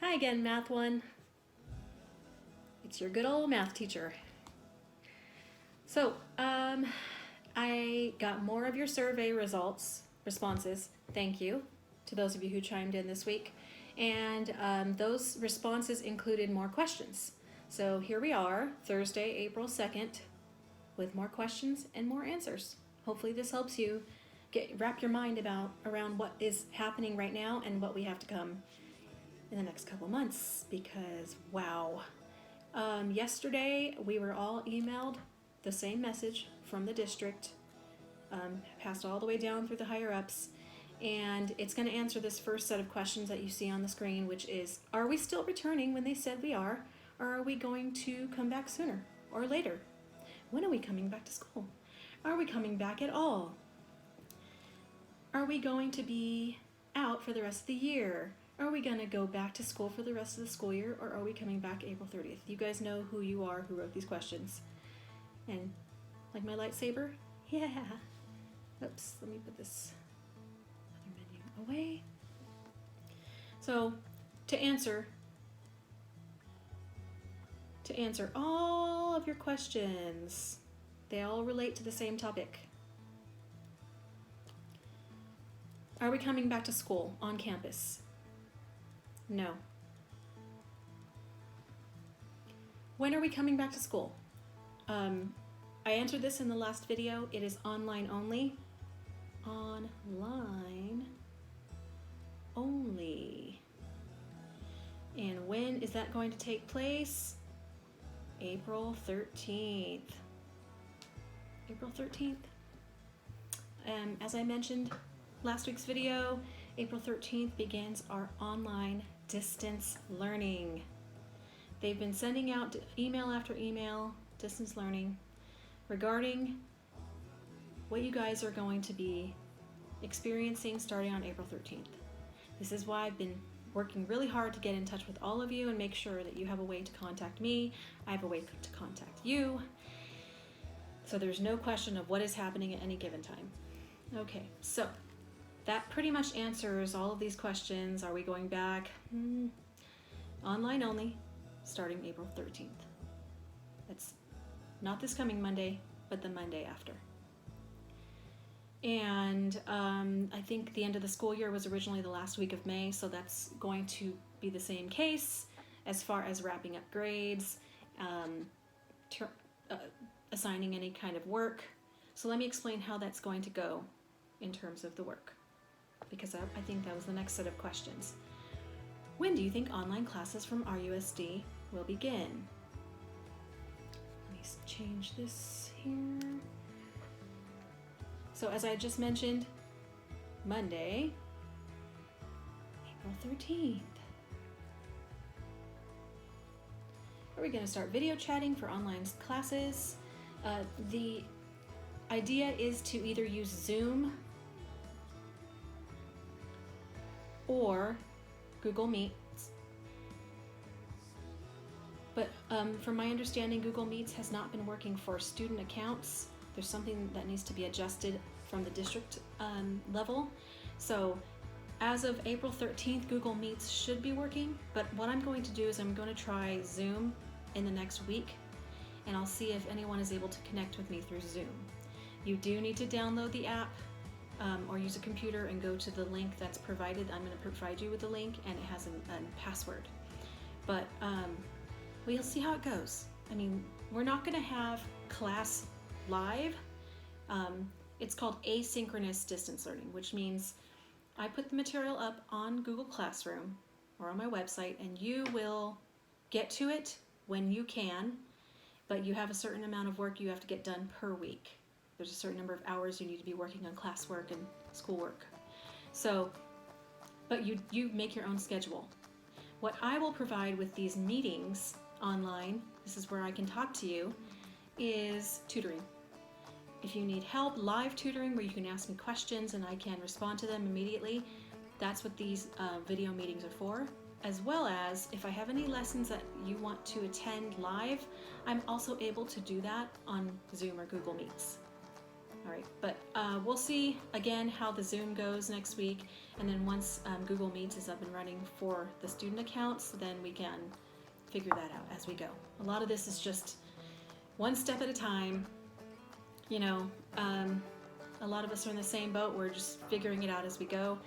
Hi again, Math 1. It's your good old math teacher. So, I got more of your survey responses. Thank you to those of you who chimed in this week. And those responses included more questions. So here we are, Thursday, April 2nd, with more questions and more answers. Hopefully this helps you wrap your mind around what is happening right now and what we have to come in the next couple months, because wow. Yesterday we were all emailed the same message from the district, passed all the way down through the higher ups, and it's going to answer this first set of questions that you see on the screen, which is, are we still returning when they said we are, or are we going to come back sooner or later? When are we coming back to school? Are we coming back at all? Are we going to be out for the rest of the year? Are we going to go back to school for the rest of the school year, or are we coming back April 30th? You guys know who you are who wrote these questions. And like my lightsaber? Yeah. Oops, let me put this other menu away. So, to answer all of your questions, they all relate to the same topic. Are we coming back to school on campus? No. When are we coming back to school? I answered this in the last video. It is online only. Online only. And when is that going to take place? April 13th. April 13th. As I mentioned last week's video, April 13th begins our online distance learning. They've been sending out email after email, distance learning, regarding what you guys are going to be experiencing starting on April 13th. This is why I've been working really hard to get in touch with all of you and make sure that you have a way to contact me. I have a way to contact you. So there's no question of what is happening at any given time. Okay, so that pretty much answers all of these questions. Are we going back? Online only, starting April 13th. That's not this coming Monday, but the Monday after. And I think the end of the school year was originally the last week of May, so that's going to be the same case as far as wrapping up grades, assigning any kind of work. So let me explain how that's going to go in terms of the work, because I think that was the next set of questions. When do you think online classes from RUSD will begin? Let me change this here. So as I just mentioned, Monday, April 13th. Are we going to start video chatting for online classes? The idea is to either use Zoom or Google Meets. But from my understanding, Google Meets has not been working for student accounts. There's something that needs to be adjusted from the district level. So as of April 13th, Google Meets should be working, but what I'm going to do is I'm going to try Zoom in the next week, and I'll see if anyone is able to connect with me through Zoom. You do need to download the app or use a computer and go to the link that's provided. I'm going to provide you with the link, and it has a password. But we'll see how it goes. I mean, we're not going to have class live. It's called asynchronous distance learning, which means I put the material up on Google Classroom or on my website, and you will get to it when you can, but you have a certain amount of work you have to get done per week. There's a certain number of hours you need to be working on classwork and schoolwork. So, but you make your own schedule. What I will provide with these meetings online, this is where I can talk to you, is tutoring. If you need help, live tutoring where you can ask me questions and I can respond to them immediately, that's what these video meetings are for. As well as if I have any lessons that you want to attend live, I'm also able to do that on Zoom or Google Meets. All right, but we'll see again how the Zoom goes next week, and then once Google Meets is up and running for the student accounts, then we can figure that out as we go. A lot of this is just one step at a time. You know, a lot of us are in the same boat. We're just figuring it out as we go,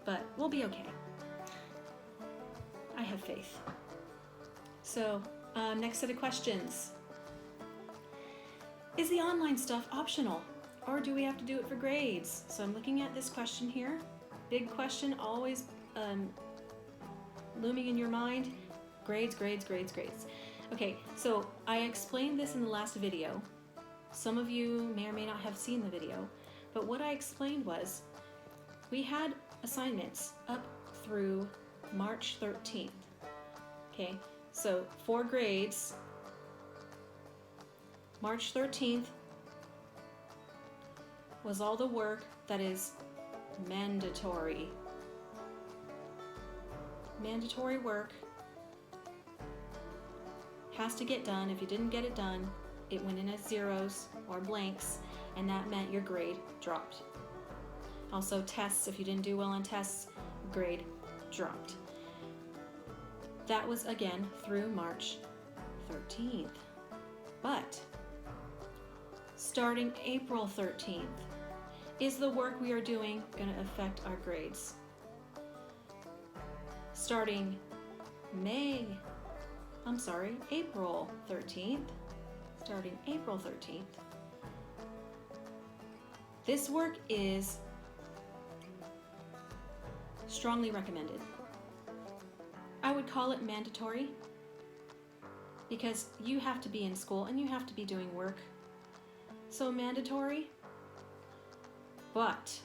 but we'll be okay. I have faith. So, next set of questions. Is the online stuff optional, or do we have to do it for grades? So I'm looking at this question here. Big question, always looming in your mind. Grades, grades, grades, grades. Okay, so I explained this in the last video. Some of you may or may not have seen the video, but what I explained was we had assignments up through March 13th. Okay, so for grades, March 13th was all the work that is mandatory. Mandatory work has to get done. If you didn't get it done, it went in as zeros or blanks, and that meant your grade dropped. Also tests, if you didn't do well on tests, grade dropped. That was again through March 13th. But starting April 13th, is the work we are doing going to affect our grades? Starting April 13th, starting April 13th, this work is strongly recommended. I would call it mandatory because you have to be in school and you have to be doing work. So mandatory, but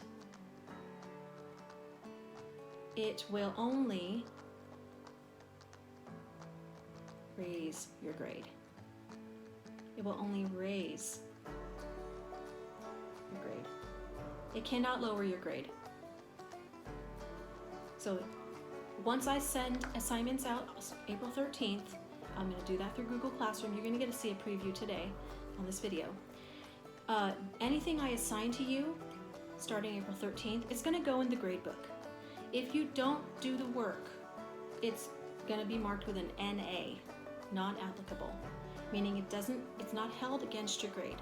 it will only raise your grade. It will only raise your grade. It cannot lower your grade. So once I send assignments out April 13th, I'm going to do that through Google Classroom. You're going to get to see a preview today on this video. Anything I assign to you starting April 13th is going to go in the grade book. If you don't do the work, it's going to be marked with an NA, not applicable, meaning it's not held against your grade.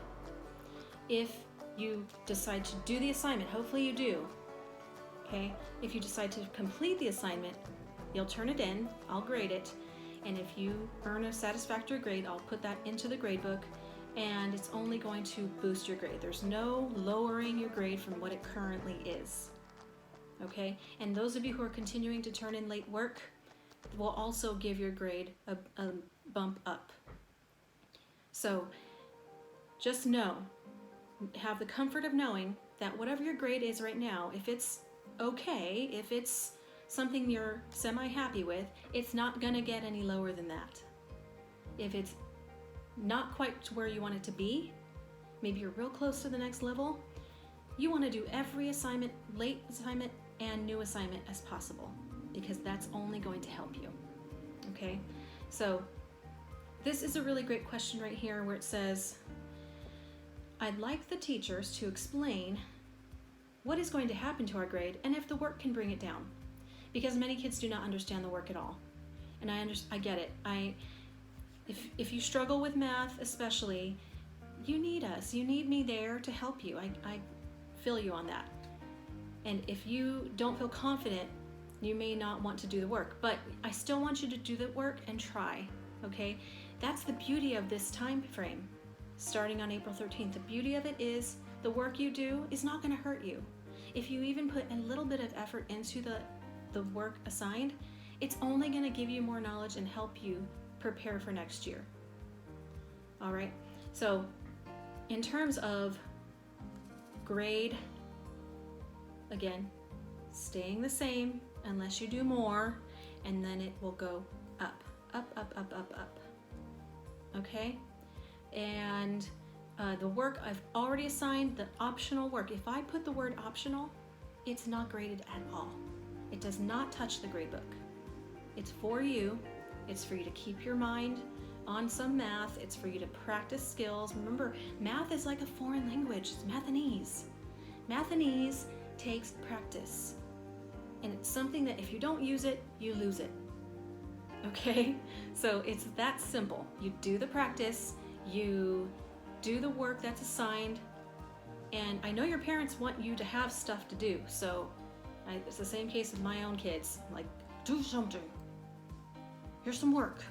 If you decide to do the assignment, hopefully you do, okay? If you decide to complete the assignment, you'll turn it in, I'll grade it, and if you earn a satisfactory grade, I'll put that into the grade book, and it's only going to boost your grade. There's no lowering your grade from what it currently is, okay? And those of you who are continuing to turn in late work will also give your grade a bump up. So just know, have the comfort of knowing that whatever your grade is right now, if it's okay, if it's something you're semi-happy with, it's not gonna get any lower than that. If it's not quite to where you want it to be, maybe you're real close to the next level, you want to do every assignment, late assignment and new assignment as possible, because that's only going to help you. Okay, so this is a really great question right here where it says, I'd like the teachers to explain what is going to happen to our grade and if the work can bring it down, because many kids do not understand the work at all. And I get it. If you struggle with math especially, you need us. You need me there to help you. I feel you on that. And if you don't feel confident, you may not want to do the work, but I still want you to do the work and try, okay? That's the beauty of this time frame, starting on April 13th. The beauty of it is the work you do is not gonna hurt you. If you even put a little bit of effort into the work assigned, it's only gonna give you more knowledge and help you prepare for next year. All right, so in terms of grade, again, staying the same unless you do more, and then it will go up, up, up, up, up, up. Okay, and the work I've already assigned, the optional work, if I put the word optional, it's not graded at all. It does not touch the grade book. It's for you. It's for you to keep your mind on some math. It's for you to practice skills. Remember, math is like a foreign language. It's Mathanese. Mathanese takes practice. And it's something that if you don't use it, you lose it. Okay? So it's that simple. You do the practice, you do the work that's assigned, and I know your parents want you to have stuff to do. So it's the same case with my own kids. Like, do something. Here's some work.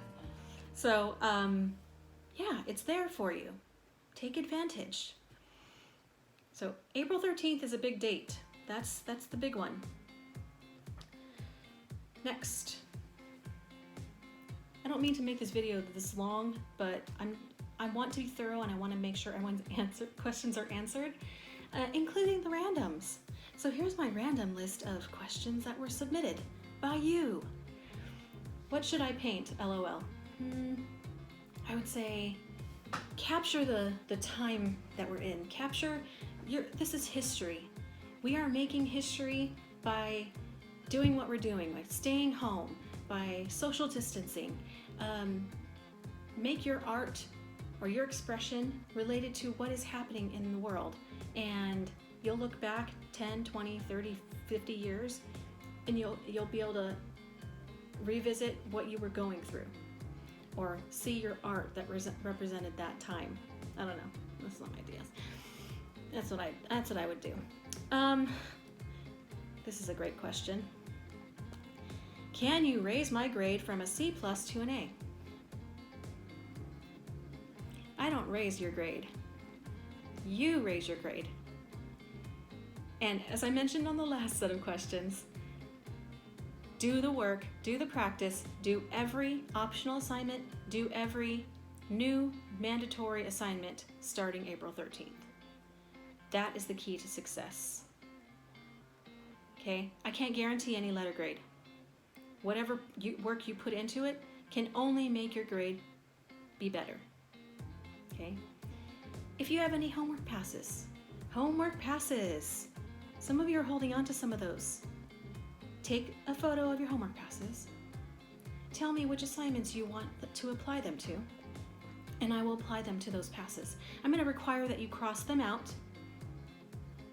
So, yeah, it's there for you. Take advantage. So April 13th is a big date. That's the big one. Next. I don't mean to make this video this long, but I want to be thorough and I want to make sure everyone's questions are answered, including the randoms. So here's my random list of questions that were submitted by you. What should I paint? LOL. I would say capture the time that we're in. This is history. We are making history by doing what we're doing, by staying home, by social distancing. Make your art or your expression related to what is happening in the world. And you'll look back 10, 20, 30, 50 years, and you'll be able to revisit what you were going through, or see your art that represented that time. I don't know. That's some ideas. That's what I would do. This is a great question. Can you raise my grade from a C+ to an A? I don't raise your grade. You raise your grade. And as I mentioned on the last set of questions, do the work, do the practice, do every optional assignment, do every new mandatory assignment starting April 13th. That is the key to success. Okay? I can't guarantee any letter grade. Whatever work you put into it can only make your grade be better. Okay? If you have any homework passes. Some of you are holding on to some of those. Take a photo of your homework passes. Tell me which assignments you want to apply them to, and I will apply them to those passes. I'm going to require that you cross them out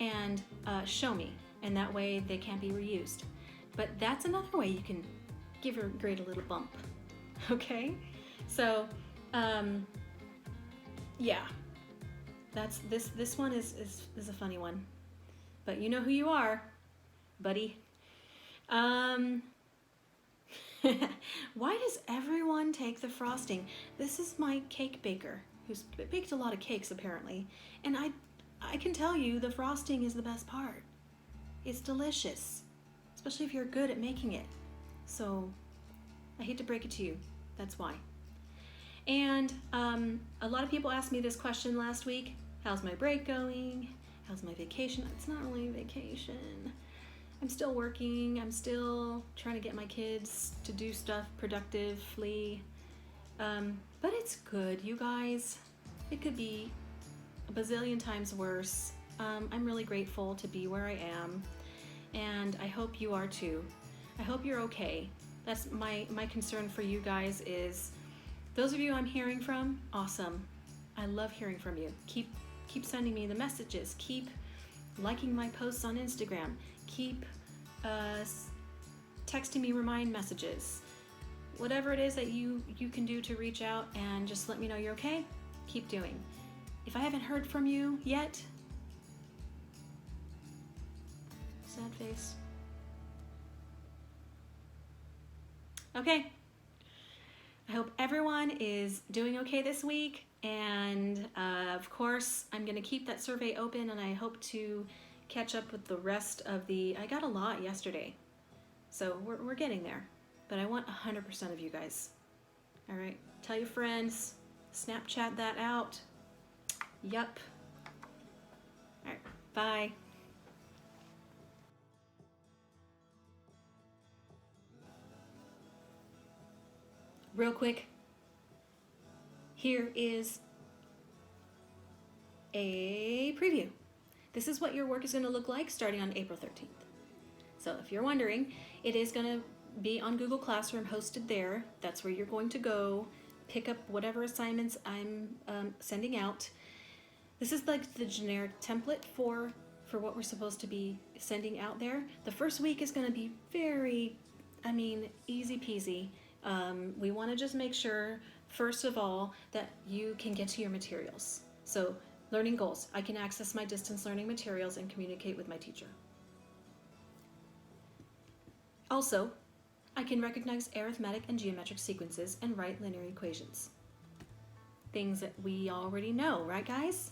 and show me, and that way they can't be reused. But that's another way you can give your grade a little bump. Okay? So, yeah. This one is a funny one. But you know who you are, buddy. Why does everyone take the frosting? This is my cake baker, who's baked a lot of cakes apparently, and I can tell you the frosting is the best part. It's delicious, especially if you're good at making it. So I hate to break it to you, that's why. And a lot of people asked me this question last week. How's my break going? How's my vacation? It's not really a vacation. I'm still working. I'm still trying to get my kids to do stuff productively. But it's good, you guys. It could be a bazillion times worse. I'm really grateful to be where I am. And I hope you are too. I hope you're okay. That's my concern for you guys is, those of you I'm hearing from, awesome. I love hearing from you. Keep sending me the messages. Keep liking my posts on Instagram. Keep texting me remind messages. Whatever it is that you can do to reach out and just let me know you're okay, keep doing. If I haven't heard from you yet, sad face. Okay. I hope everyone is doing okay this week. And of course, I'm going to keep that survey open, and I hope to catch up with the rest of I got a lot yesterday. So we're getting there. But I want 100% of you guys. All right. Tell your friends. Snapchat that out. Yup. All right. Bye. Real quick. Here is a preview. This is what your work is going to look like starting on April 13th. So if you're wondering, it is going to be on Google Classroom, hosted there. That's where you're going to go, pick up whatever assignments I'm sending out. This is like the generic template for what we're supposed to be sending out there. The first week is going to be very, easy peasy. We want to just make sure, first of all, that you can get to your materials. So, learning goals. I can access my distance learning materials and communicate with my teacher. Also, I can recognize arithmetic and geometric sequences and write linear equations. Things that we already know, right, guys?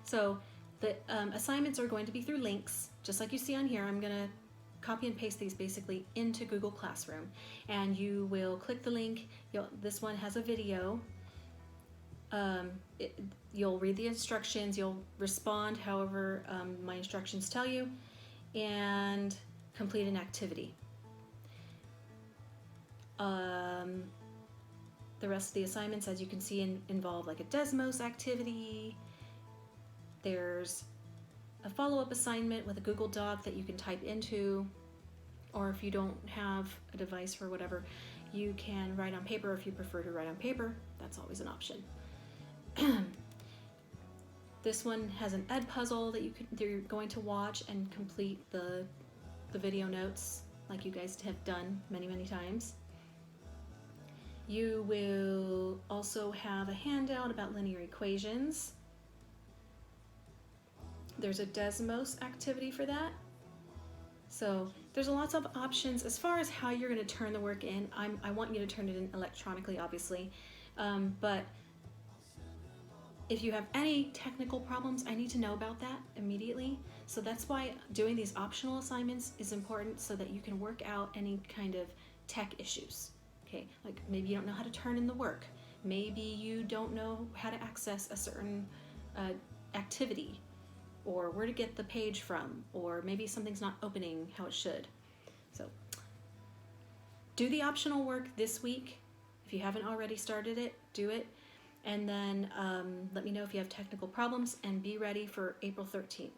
So the assignments are going to be through links, just like you see on here. I'm going to copy and paste these basically into Google Classroom, and you will click the link. This one has a video. You'll read the instructions, you'll respond however my instructions tell you, and complete an activity. The rest of the assignments, as you can see, involve like a Desmos activity. There's a follow-up assignment with a Google Doc that you can type into, or if you don't have a device for whatever, you can write on paper. If you prefer to write on paper, that's always an option. This one has an Ed puzzle that you're going to watch and complete the video notes like you guys have done many times. You will also have a handout about linear equations. There's a Desmos activity for that. So there's lots of options as far as how you're going to turn the work in. I want you to turn it in electronically, obviously, but if you have any technical problems, I need to know about that immediately. So that's why doing these optional assignments is important, so that you can work out any kind of tech issues. Okay, like maybe you don't know how to turn in the work. Maybe you don't know how to access a certain activity, or where to get the page from, or maybe something's not opening how it should. So do the optional work this week. If you haven't already started it, do it. And then let me know if you have technical problems, and be ready for April 13th.